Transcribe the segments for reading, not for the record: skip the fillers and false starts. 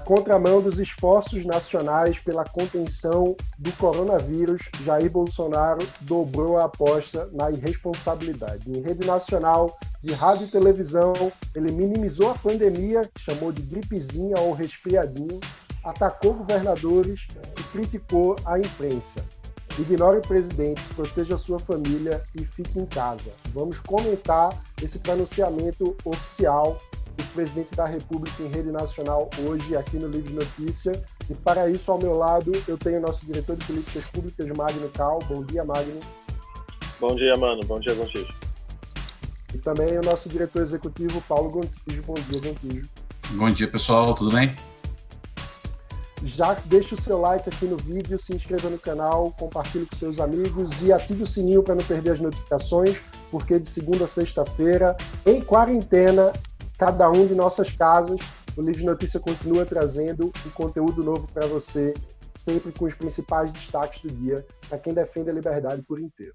contramão dos esforços nacionais pela contenção do coronavírus, Jair Bolsonaro dobrou a aposta na irresponsabilidade. Em rede nacional de rádio e televisão, ele minimizou a pandemia, chamou de gripezinha ou resfriadinho, atacou governadores e criticou a imprensa. Ignore o presidente, proteja a sua família e fique em casa. Vamos comentar esse pronunciamento oficial do presidente da República em rede nacional hoje aqui no Livre Notícia. E para isso, ao meu lado, eu tenho o nosso diretor de políticas públicas, Magno Cal. Bom dia, Magno. Bom dia, mano. Bom dia, Gontijo. E também o nosso diretor executivo, Paulo Gontijo. Bom dia, Gontijo. Bom dia, pessoal. Tudo bem? Já deixa o seu like aqui no vídeo, se inscreva no canal, compartilhe com seus amigos e ative o sininho para não perder as notificações, porque de segunda a sexta-feira, em quarentena, cada um de nossas casas, o Livre Notícia continua trazendo um conteúdo novo para você, sempre com os principais destaques do dia, para quem defende a liberdade por inteiro.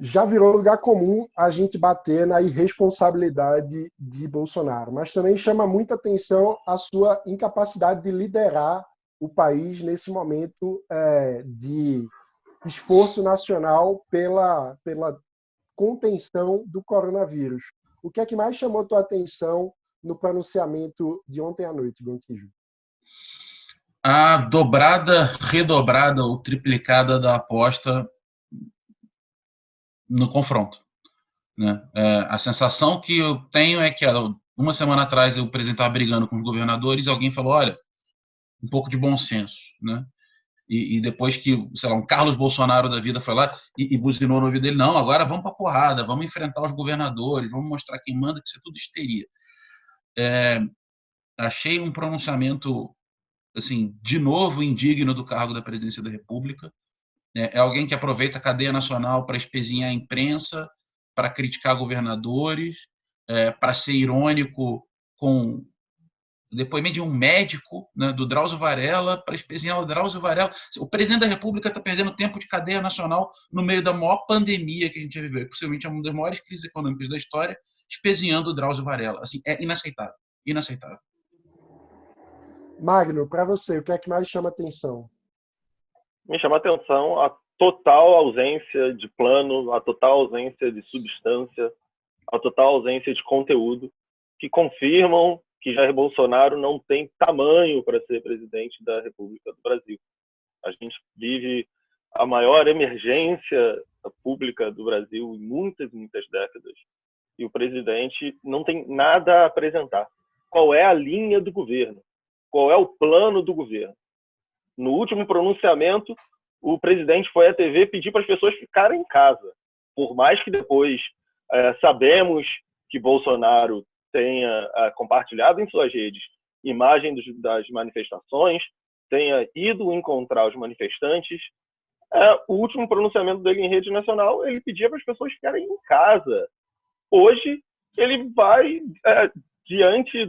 Já virou lugar comum a gente bater na irresponsabilidade de Bolsonaro, mas também chama muita atenção a sua incapacidade de liderar o país nesse momento de esforço nacional pela contenção do coronavírus. O que é que mais chamou a tua atenção no pronunciamento de ontem à noite, Gontijo? A dobrada, redobrada ou triplicada da aposta no confronto, né? A sensação que eu tenho é que uma semana atrás o presidente estava brigando com os governadores e alguém falou, olha, um pouco de bom senso, né? E depois que, sei lá, um Carlos Bolsonaro da vida foi lá e buzinou no ouvido dele, não, agora vamos para porrada, vamos enfrentar os governadores, vamos mostrar quem manda, que isso é tudo histeria. Achei um pronunciamento, assim, de novo indigno do cargo da presidência da República. É alguém que aproveita a cadeia nacional para espezinhar a imprensa, para criticar governadores, para ser irônico com o depoimento de um médico, né, do Drauzio Varela, para espezinhar o Drauzio Varela. O presidente da República está perdendo tempo de cadeia nacional no meio da maior pandemia que a gente já viveu, possivelmente uma das maiores crises econômicas da história, espezinhando o Drauzio Varela. Assim, é inaceitável. Inaceitável. Magno, para você, o que é que mais chama atenção? Me chama a atenção a total ausência de plano, a total ausência de substância, a total ausência de conteúdo, que confirmam que Jair Bolsonaro não tem tamanho para ser presidente da República do Brasil. A gente vive a maior emergência pública do Brasil em muitas décadas e o presidente não tem nada a apresentar. Qual é a linha do governo? Qual é o plano do governo? No último pronunciamento, o presidente foi à TV pedir para as pessoas ficarem em casa. Por mais que depois sabemos que Bolsonaro tenha compartilhado em suas redes imagens das manifestações, tenha ido encontrar os manifestantes, o último pronunciamento dele em rede nacional, ele pedia para as pessoas ficarem em casa. Hoje, ele vai, diante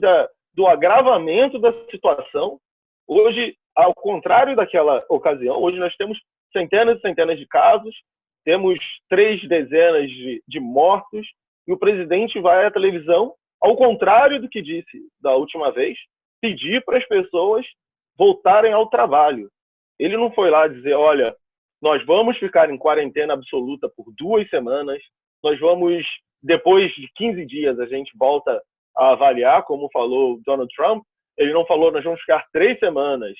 do agravamento da situação, hoje, ao contrário daquela ocasião, hoje nós temos centenas e centenas de casos, temos 3 dezenas de mortos, e o presidente vai à televisão, ao contrário do que disse da última vez, pedir para as pessoas voltarem ao trabalho. Ele não foi lá dizer, olha, nós vamos ficar em quarentena absoluta por 2 semanas, nós vamos, depois de 15 dias, a gente volta a avaliar, como falou Donald Trump. Ele não falou, nós vamos ficar 3 semanas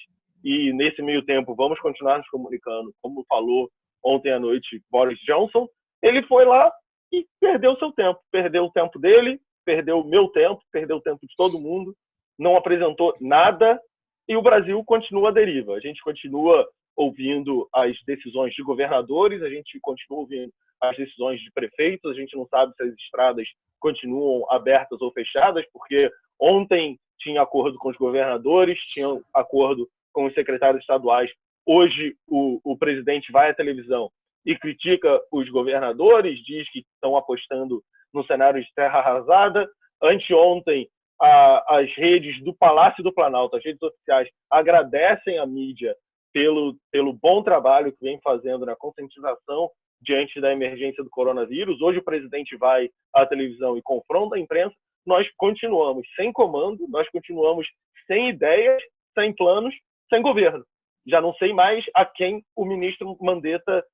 e nesse meio tempo vamos continuar nos comunicando, como falou ontem à noite Boris Johnson. Ele foi lá e perdeu seu tempo, perdeu o tempo dele, perdeu o meu tempo, perdeu o tempo de todo mundo, não apresentou nada e o Brasil continua à deriva. A gente continua ouvindo as decisões de governadores, a gente continua ouvindo as decisões de prefeitos, a gente não sabe se as estradas continuam abertas ou fechadas, porque ontem tinha acordo com os governadores, tinha acordo com os secretários estaduais. Hoje o presidente vai à televisão e critica os governadores, diz que estão apostando no cenário de terra arrasada. Anteontem, as redes do Palácio do Planalto, as redes oficiais, agradecem à mídia pelo bom trabalho que vem fazendo na conscientização diante da emergência do coronavírus. Hoje o presidente vai à televisão e confronta a imprensa. Nós continuamos sem comando, nós continuamos sem ideias, sem planos, sem governo. Já não sei mais a quem o ministro Mandetta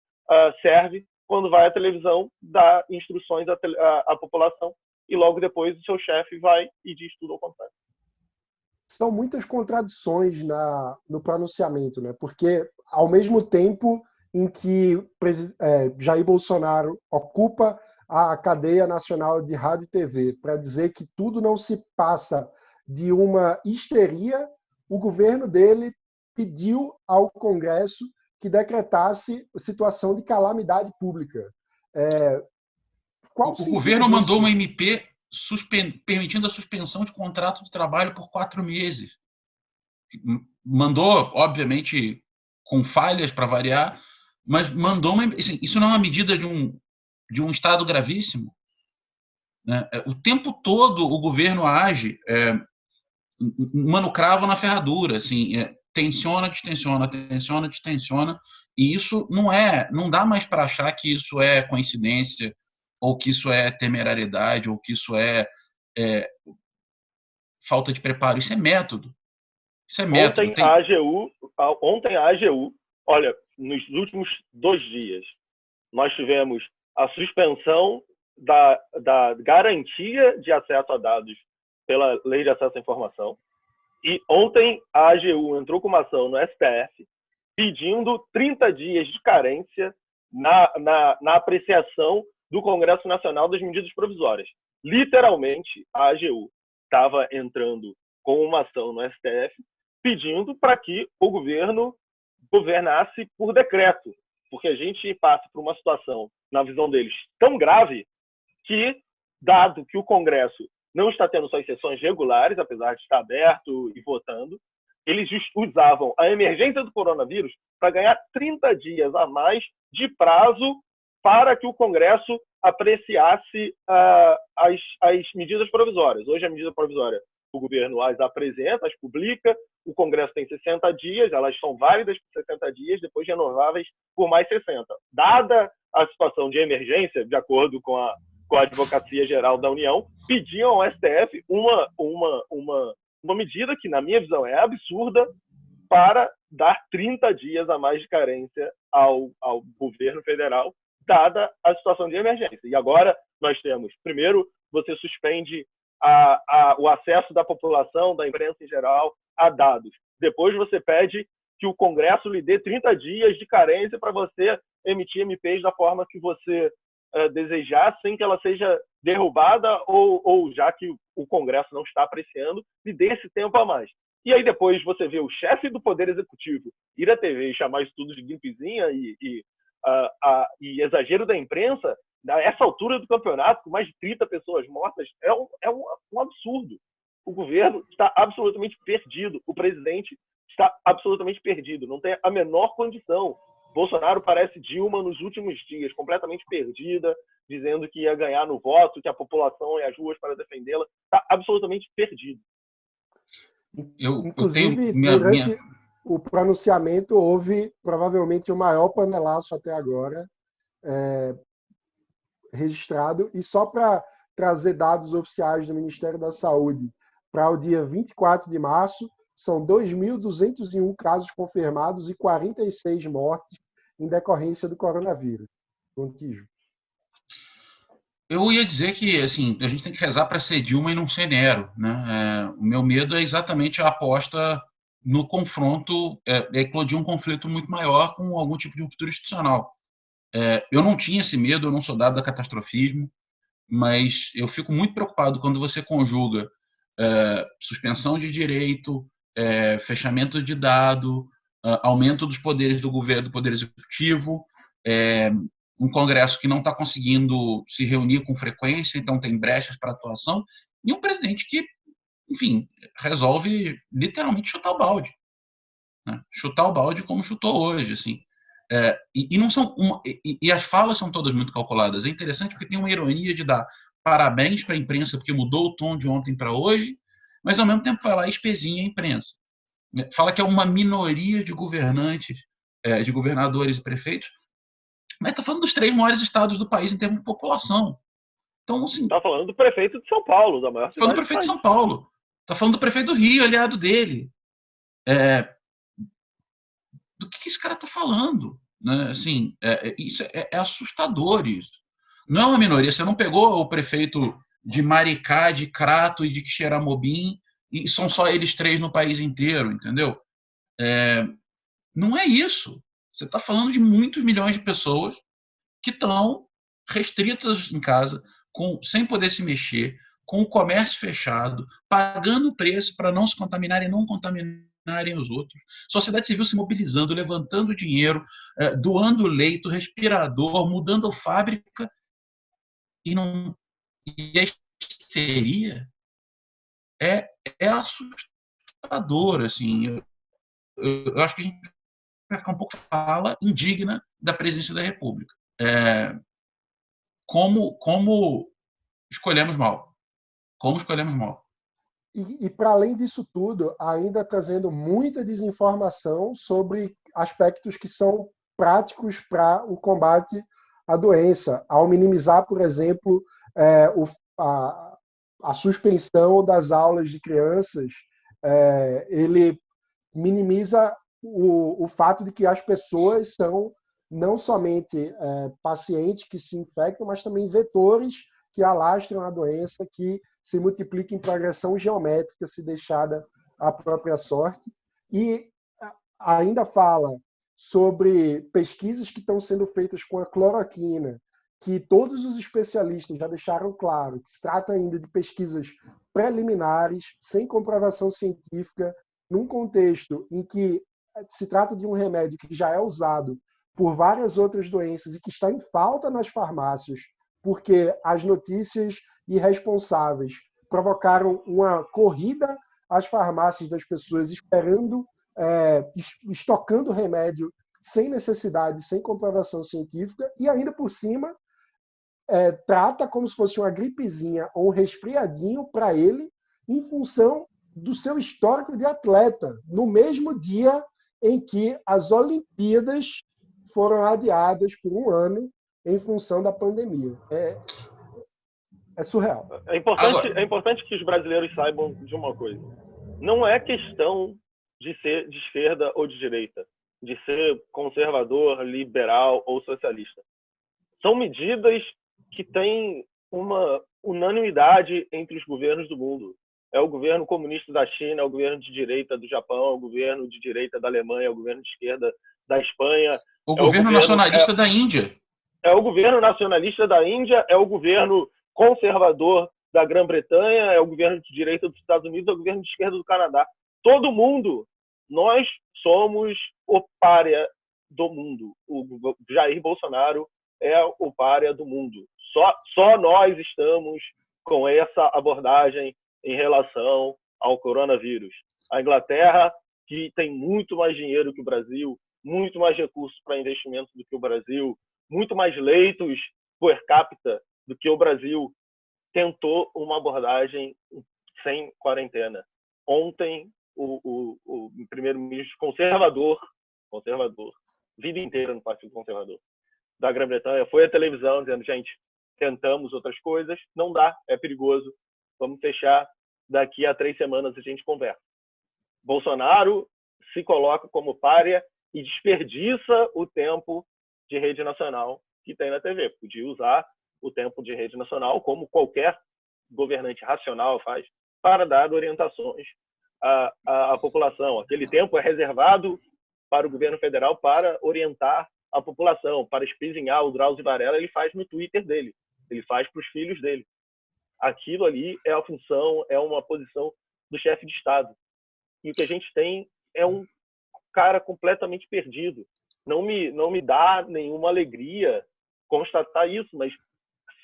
serve quando vai à televisão, dá instruções à população e logo depois o seu chefe vai e diz tudo ao contrário. São muitas contradições no pronunciamento, né? Porque, ao mesmo tempo em que Jair Bolsonaro ocupa a cadeia nacional de rádio e TV para dizer que tudo não se passa de uma histeria, o governo dele pediu ao Congresso que decretasse situação de calamidade pública. O governo mandou uma MP permitindo a suspensão de contrato de trabalho por 4 meses. Mandou, obviamente, com falhas para variar, mas mandou isso não é uma medida de um estado gravíssimo, né? O tempo todo o governo age mano cravo na ferradura, assim, tensiona, distensiona, e isso não dá mais para achar que isso é coincidência, ou que isso é temerariedade, ou que isso é falta de preparo. Isso é método. Ontem a AGU, olha, nos últimos 2 dias, nós tivemos a suspensão da garantia de acesso a dados pela Lei de Acesso à Informação. E ontem a AGU entrou com uma ação no STF pedindo 30 dias de carência na apreciação do Congresso Nacional das medidas provisórias. Literalmente, a AGU estava entrando com uma ação no STF pedindo para que o governo governasse por decreto, porque a gente passa por uma situação, na visão deles, tão grave que, dado que o Congresso não está tendo suas sessões regulares, apesar de estar aberto e votando, eles usavam a emergência do coronavírus para ganhar 30 dias a mais de prazo para que o Congresso apreciasse as medidas provisórias. Hoje, a medida provisória, o governo as apresenta, as publica, o Congresso tem 60 dias, elas são válidas por 60 dias, depois renováveis por mais 60. Dada a situação de emergência, de acordo com a Advocacia Geral da União, pediam ao STF uma medida que, na minha visão, é absurda, para dar 30 dias a mais de carência ao governo federal, dada a situação de emergência. E agora nós temos, primeiro, você suspende o acesso da população, da imprensa em geral, a dados. Depois você pede que o Congresso lhe dê 30 dias de carência para você emitir MPs da forma que você desejar, sem que ela seja derrubada ou já que o Congresso não está apreciando, lhe dê esse tempo a mais. E aí depois você vê o chefe do Poder Executivo ir à TV e chamar isso tudo de gripezinha e exagero da imprensa, a essa altura do campeonato, com mais de 30 pessoas mortas, é um absurdo. O governo está absolutamente perdido, o presidente está absolutamente perdido, não tem a menor condição. Bolsonaro parece Dilma nos últimos dias, completamente perdida, dizendo que ia ganhar no voto, que a população ia às ruas para defendê-la. Está absolutamente perdido. Inclusive, durante o pronunciamento, houve provavelmente o maior panelaço até agora registrado. E só para trazer dados oficiais do Ministério da Saúde, para o dia 24 de março, são 2.201 casos confirmados e 46 mortes em decorrência do coronavírus. Contígio. Eu ia dizer que assim, a gente tem que rezar para ser Dilma e não ser Nero, né? O meu medo é exatamente a aposta no confronto, eclodir um conflito muito maior com algum tipo de ruptura institucional. Eu não tinha esse medo, eu não sou dado a catastrofismo, mas eu fico muito preocupado quando você conjuga suspensão de direito, fechamento de dado, aumento dos poderes do governo, do poder executivo, um Congresso que não está conseguindo se reunir com frequência, então tem brechas para atuação, e um presidente que, enfim, resolve literalmente chutar o balde, né? Chutar o balde como chutou hoje, assim. E não são e as falas são todas muito calculadas. É interessante porque tem uma ironia de dar parabéns para a imprensa porque mudou o tom de ontem para hoje, mas ao mesmo tempo vai lá e espezinha a imprensa. Fala que é uma minoria de governantes, de governadores e prefeitos, mas está falando dos 3 maiores estados do país em termos de população. Então, assim, Está falando do prefeito de São Paulo, da maior está falando do cidade do prefeito de país. São Paulo, está falando do prefeito do Rio, aliado dele. Do que esse cara está falando? Né? Assim, isso é assustador. Isso não é uma minoria. Você não pegou o prefeito de Maricá, de Crato e de Quixeramobim e são só eles 3 no país inteiro, entendeu? Não é isso. Você está falando de muitos milhões de pessoas que estão restritas em casa, sem poder se mexer, com o comércio fechado, pagando preço para não se contaminarem e não contaminarem os outros. Sociedade civil se mobilizando, levantando dinheiro, doando leito, respirador, mudando fábrica, e a histeria é assustador. Assim. Eu acho que a gente vai ficar um pouco fala indigna da presidência da República. Como escolhemos mal. Como escolhemos mal. E para além disso tudo, ainda trazendo muita desinformação sobre aspectos que são práticos para o combate à doença, ao minimizar, por exemplo, a suspensão das aulas de crianças, ele minimiza o fato de que as pessoas são não somente pacientes que se infectam, mas também vetores que alastram a doença, que se multiplica em progressão geométrica se deixada à própria sorte. E ainda fala sobre pesquisas que estão sendo feitas com a cloroquina, que todos os especialistas já deixaram claro que se trata ainda de pesquisas preliminares, sem comprovação científica, num contexto em que se trata de um remédio que já é usado por várias outras doenças e que está em falta nas farmácias, porque as notícias irresponsáveis provocaram uma corrida às farmácias das pessoas esperando, estocando remédio sem necessidade, sem comprovação científica, e ainda por cima trata como se fosse uma gripezinha ou um resfriadinho para ele, em função do seu histórico de atleta, no mesmo dia em que as Olimpíadas foram adiadas por um ano em função da pandemia. É surreal. É importante que os brasileiros saibam de uma coisa. Não é questão de ser de esquerda ou de direita, de ser conservador, liberal ou socialista. São medidas que têm uma unanimidade entre os governos do mundo. É o governo comunista da China, é o governo de direita do Japão, é o governo de direita da Alemanha, é o governo de esquerda da Espanha. O governo nacionalista da Índia. É o governo nacionalista da Índia, é o governo conservador da Grã-Bretanha, é o governo de direita dos Estados Unidos, é o governo de esquerda do Canadá. Todo mundo, nós somos o pária do mundo. O Jair Bolsonaro é o pária do mundo. Só nós estamos com essa abordagem em relação ao coronavírus. A Inglaterra, que tem muito mais dinheiro que o Brasil, muito mais recursos para investimentos do que o Brasil, muito mais leitos per capita do que o Brasil, tentou uma abordagem sem quarentena. Ontem, o primeiro-ministro conservador, vida inteira no Partido Conservador, da Grã-Bretanha, foi à televisão dizendo, gente, tentamos outras coisas, não dá, é perigoso, vamos fechar, daqui a 3 semanas a gente conversa. Bolsonaro se coloca como pária e desperdiça o tempo de rede nacional que tem na TV. Podia usar o tempo de rede nacional, como qualquer governante racional faz, para dar orientações à população. Aquele tempo é reservado para o governo federal para orientar a população, para espizinhar o Drauzio Varela, ele faz no Twitter dele, ele faz para os filhos dele. Aquilo ali é a função, é uma posição do chefe de Estado. E o que a gente tem é um cara completamente perdido. Não me dá nenhuma alegria constatar isso, mas,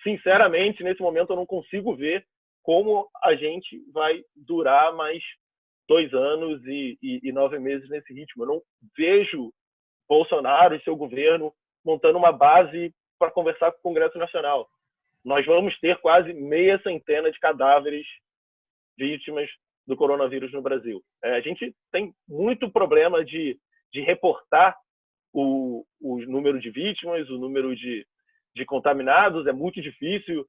sinceramente, nesse momento eu não consigo ver como a gente vai durar mais 2 anos e 9 meses nesse ritmo. Eu não vejo Bolsonaro e seu governo montando uma base para conversar com o Congresso Nacional. Nós vamos ter quase 600 de cadáveres vítimas do coronavírus no Brasil. A gente tem muito problema de reportar o número de vítimas, o número de contaminados. É muito difícil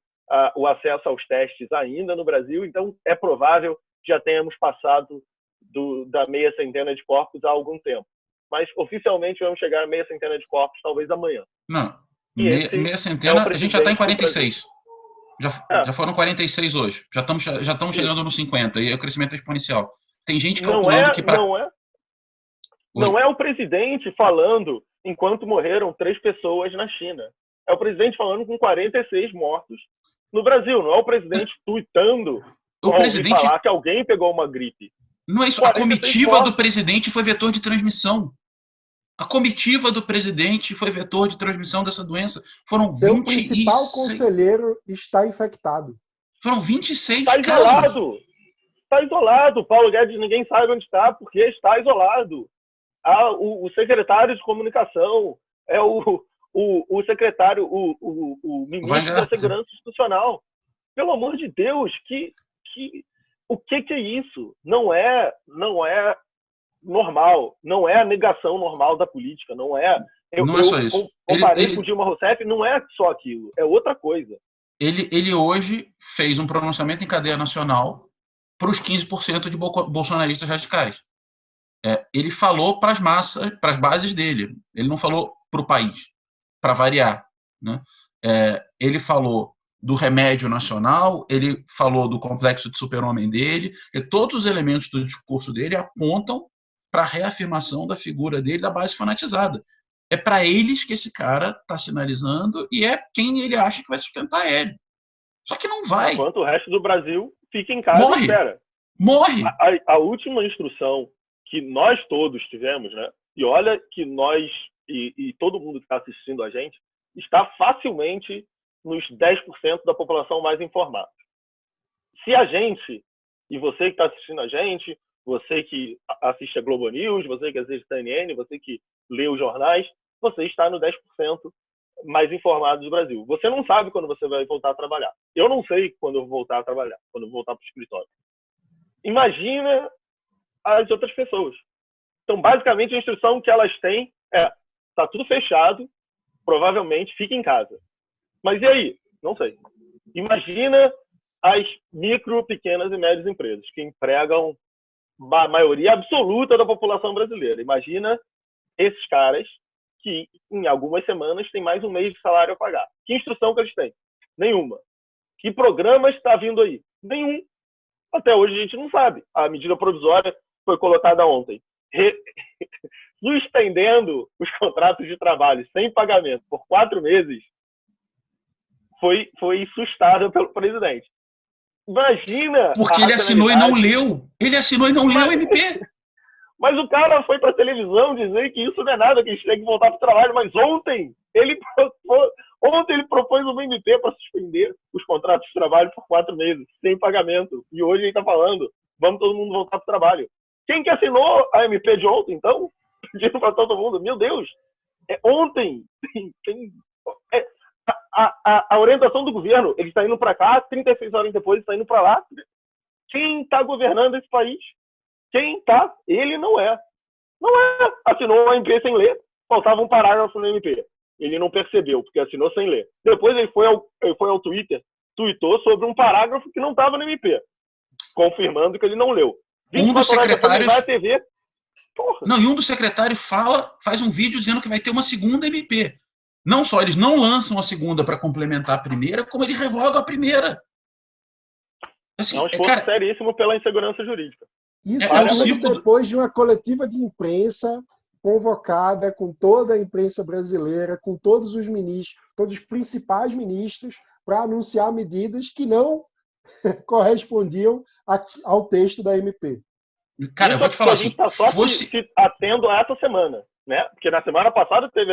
o acesso aos testes ainda no Brasil, então é provável que já tenhamos passado da meia centena de corpos há algum tempo. Mas oficialmente vamos chegar a meia centena de corpos talvez amanhã. Não, meia centena, a gente já está em 46. Já foram 46 hoje. Já estamos chegando nos 50 e o crescimento é exponencial. Tem gente calculando que Não é o presidente falando enquanto morreram 3 pessoas na China. É o presidente falando com 46 mortos no Brasil. Não é o presidente tuitando falar que alguém pegou uma gripe. Não é isso. A comitiva do presidente foi vetor de transmissão. A comitiva do presidente foi vetor de transmissão dessa doença. Foram 26... O principal conselheiro está infectado. Foram 26 casos. Está isolado. Paulo Guedes, ninguém sabe onde está, porque está isolado. O secretário de comunicação, o secretário, o ministro da Segurança Institucional. Pelo amor de Deus, o que é isso? Não é normal, não é a negação normal da política, não é. Não é só isso. Comparei com o Dilma Rousseff, não é só aquilo, é outra coisa. Ele hoje fez um pronunciamento em cadeia nacional para os 15% de bolsonaristas radicais. Ele falou para as massas, para as bases dele. Ele não falou para o país, para variar, né? Ele falou do remédio nacional, ele falou do complexo de super-homem dele, e todos os elementos do discurso dele apontam para a reafirmação da figura dele, da base fanatizada. É para eles que esse cara está sinalizando e é quem ele acha que vai sustentar ele. Só que não vai. Enquanto o resto do Brasil fica em casa e espera. Morre! A última instrução que nós todos tivemos, né? E olha que nós e todo mundo que está assistindo a gente está facilmente nos 10% da população mais informada. Se a gente, e você que está assistindo a gente, você que assiste a Globo News, você que assiste a CNN, você que lê os jornais, você está no 10% mais informado do Brasil. Você não sabe quando você vai voltar a trabalhar. Eu não sei quando eu vou voltar a trabalhar, quando eu vou voltar para o escritório. Imagina as outras pessoas. Então, basicamente, a instrução que elas têm está tudo fechado, provavelmente fica em casa. Mas e aí? Não sei. Imagina as micro, pequenas e médias empresas que empregam a maioria absoluta da população brasileira. Imagina esses caras que em algumas semanas têm mais um mês de salário a pagar. Que instrução que eles têm? Nenhuma. Que programa está vindo aí? Nenhum. Até hoje a gente não sabe. A medida provisória foi colocada ontem. Suspendendo os contratos de trabalho sem pagamento por 4 meses, foi sustada pelo presidente. Imagina... Porque ele assinou e não leu. Ele assinou e não leu o MP. Mas o cara foi para a televisão dizer que isso não é nada, que a gente tem que voltar para o trabalho. Mas ontem ele propôs uma MP para suspender os contratos de trabalho por 4 meses, sem pagamento. E hoje ele está falando, vamos todo mundo voltar para o trabalho. Quem que assinou a MP de ontem, então? Pedindo para todo mundo. Meu Deus, ontem. A orientação do governo, ele está indo para cá, 36 horas depois está indo para lá. Quem está governando esse país? Quem está? Ele não é. Não é. Assinou a MP sem ler, faltava um parágrafo no MP. Ele não percebeu, porque assinou sem ler. Depois ele foi ao Twitter, tweetou sobre um parágrafo que não estava no MP, confirmando que ele não leu. Um dos secretários... vai à TV. Não, e um dos secretários faz um vídeo dizendo que vai ter uma segunda MP. Não só eles não lançam a segunda para complementar a primeira, como eles revogam a primeira. Assim, é um esforço seríssimo pela insegurança jurídica. Isso depois de uma coletiva de imprensa convocada com toda a imprensa brasileira, com todos os ministros, todos os principais ministros, para anunciar medidas que não correspondiam ao texto da MP. Cara, eu vou te falar assim, a gente está só se atendo a essa semana, né? Porque na semana passada teve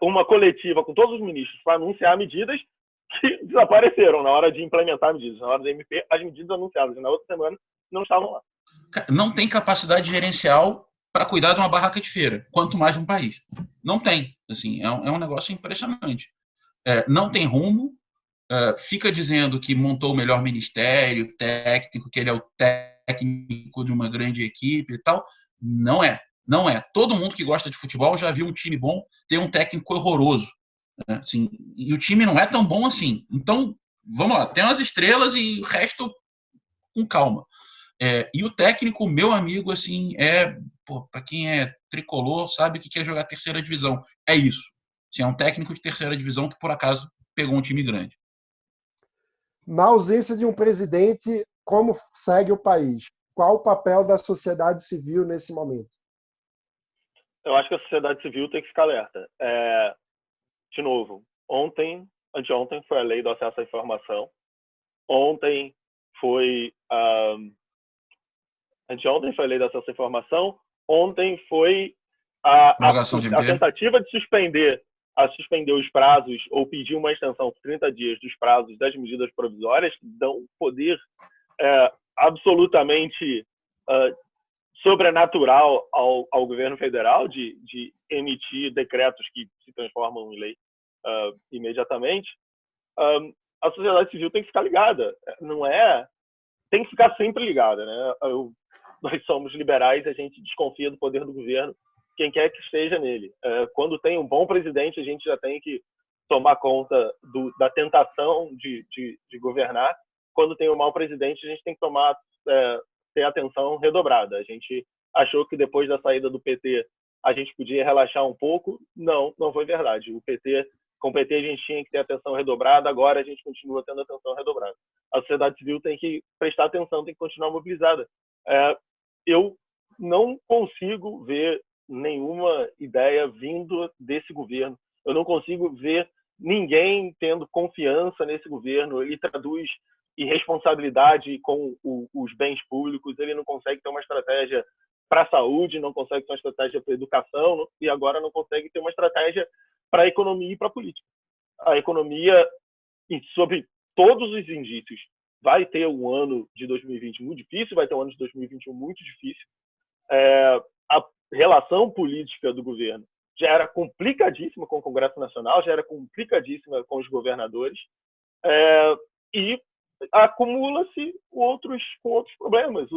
uma coletiva com todos os ministros para anunciar medidas que desapareceram na hora de implementar medidas. Na hora da MP, as medidas anunciadas na outra semana não estavam lá. Não tem capacidade gerencial para cuidar de uma barraca de feira, quanto mais um país. Não tem. Assim, é um negócio impressionante. Não tem rumo, fica dizendo que montou o melhor ministério técnico, que ele é o técnico de uma grande equipe e tal. Não é. Não é. Todo mundo que gosta de futebol já viu um time bom ter um técnico horroroso. Né? Assim, e o time não é tão bom assim. Então, vamos lá. Tem umas estrelas e o resto com calma. E o técnico, meu amigo, assim, para quem é tricolor, sabe que quer jogar terceira divisão. É isso. Assim, é um técnico de terceira divisão que, por acaso, pegou um time grande. Na ausência de um presidente, como segue o país? Qual o papel da sociedade civil nesse momento? Eu acho que a sociedade civil tem que ficar alerta. De novo, anteontem foi a lei do acesso à informação. Ontem foi anteontem foi a lei do acesso à informação. Ontem foi a tentativa de suspender os prazos ou pedir uma extensão por 30 dias dos prazos das medidas provisórias, que dão poder absolutamente sobrenatural ao governo federal de emitir decretos que se transformam em lei imediatamente. A sociedade civil tem que ficar ligada, tem que ficar sempre ligada, né? Nós somos liberais, a gente desconfia do poder do governo, quem quer que esteja nele. Quando tem um bom presidente, a gente já tem que tomar conta da tentação de governar. Quando tem um mau presidente, a gente tem que ter atenção redobrada. A gente achou que depois da saída do PT a gente podia relaxar um pouco. Não foi verdade. Com o PT a gente tinha que ter atenção redobrada, agora a gente continua tendo atenção redobrada. A sociedade civil tem que prestar atenção, tem que continuar mobilizada. Eu não consigo ver nenhuma ideia vindo desse governo. Eu não consigo ver ninguém tendo confiança nesse governo. Ele traduz irresponsabilidade com os bens públicos, ele não consegue ter uma estratégia para a saúde, não consegue ter uma estratégia para a educação e agora não consegue ter uma estratégia para a economia e para a política. A economia, sob todos os indícios, vai ter um ano de 2020 muito difícil, vai ter um ano de 2021 muito difícil. A relação política do governo já era complicadíssima com o Congresso Nacional, já era complicadíssima com os governadores, e acumula-se com outros problemas.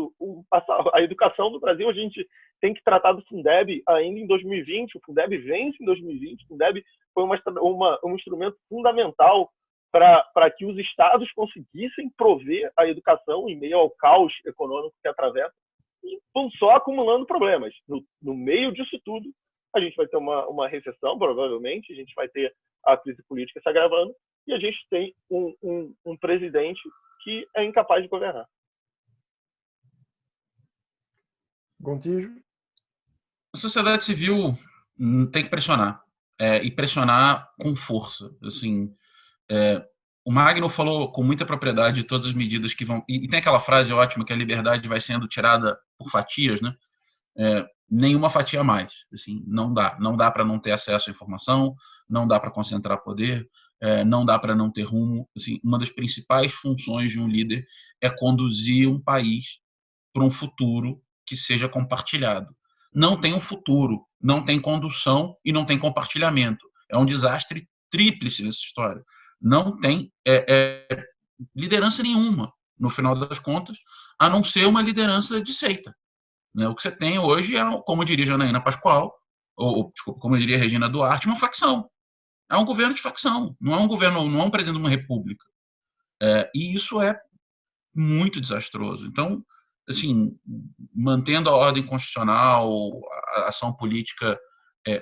A educação do Brasil, a gente tem que tratar do Fundeb ainda em 2020, o Fundeb vence em 2020, o Fundeb foi um instrumento fundamental para que os estados conseguissem prover a educação em meio ao caos econômico que atravessa, e vão só acumulando problemas. No meio disso tudo, a gente vai ter uma recessão, provavelmente, a gente vai ter a crise política se agravando, e a gente tem um presidente que é incapaz de governar. Gontijo? A sociedade civil tem que pressionar, e pressionar com força. Assim, o Magno falou com muita propriedade de todas as medidas que vão... E tem aquela frase ótima que a liberdade vai sendo tirada por fatias, né? Nenhuma fatia a mais. Assim, não dá para não ter acesso à informação, não dá para concentrar poder, não dá para não ter rumo. Assim, uma das principais funções de um líder é conduzir um país para um futuro que seja compartilhado. Não tem um futuro, não tem condução e não tem compartilhamento. É um desastre tríplice nessa história. Não tem liderança nenhuma, no final das contas, a não ser uma liderança de seita. O que você tem hoje é, como diria Janaína Pascoal, desculpa, como diria Regina Duarte, uma facção. É um governo de facção, não é um presidente de uma república. E isso é muito desastroso. Então, assim, mantendo a ordem constitucional, a ação política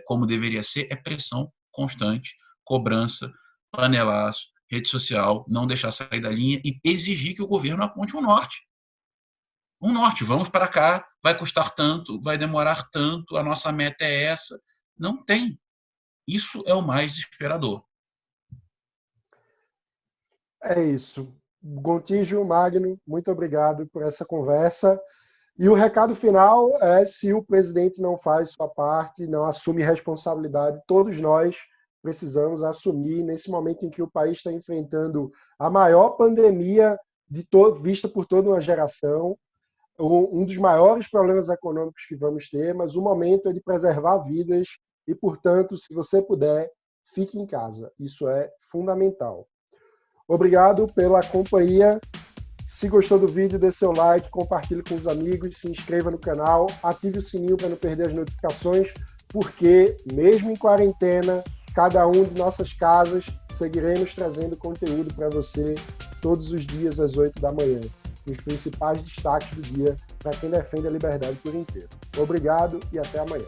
como deveria ser, é pressão constante, cobrança, panelaço, rede social, não deixar sair da linha e exigir que o governo aponte um norte. Um norte, vamos para cá, vai custar tanto, vai demorar tanto, a nossa meta é essa. Não tem. Isso é o mais desesperador. É isso. Gontijo, Magno, muito obrigado por essa conversa. E o recado final é: se o presidente não faz sua parte, não assume responsabilidade, todos nós precisamos assumir nesse momento em que o país está enfrentando a maior pandemia vista por toda uma geração, um dos maiores problemas econômicos que vamos ter, mas o momento é de preservar vidas e, portanto, se você puder, fique em casa. Isso é fundamental. Obrigado pela companhia. Se gostou do vídeo, dê seu like, compartilhe com os amigos, se inscreva no canal, ative o sininho para não perder as notificações, porque, mesmo em quarentena, cada um de nossas casas, seguiremos trazendo conteúdo para você todos os dias às 8 da manhã. Os principais destaques do dia para quem defende a liberdade por inteiro. Obrigado e até amanhã.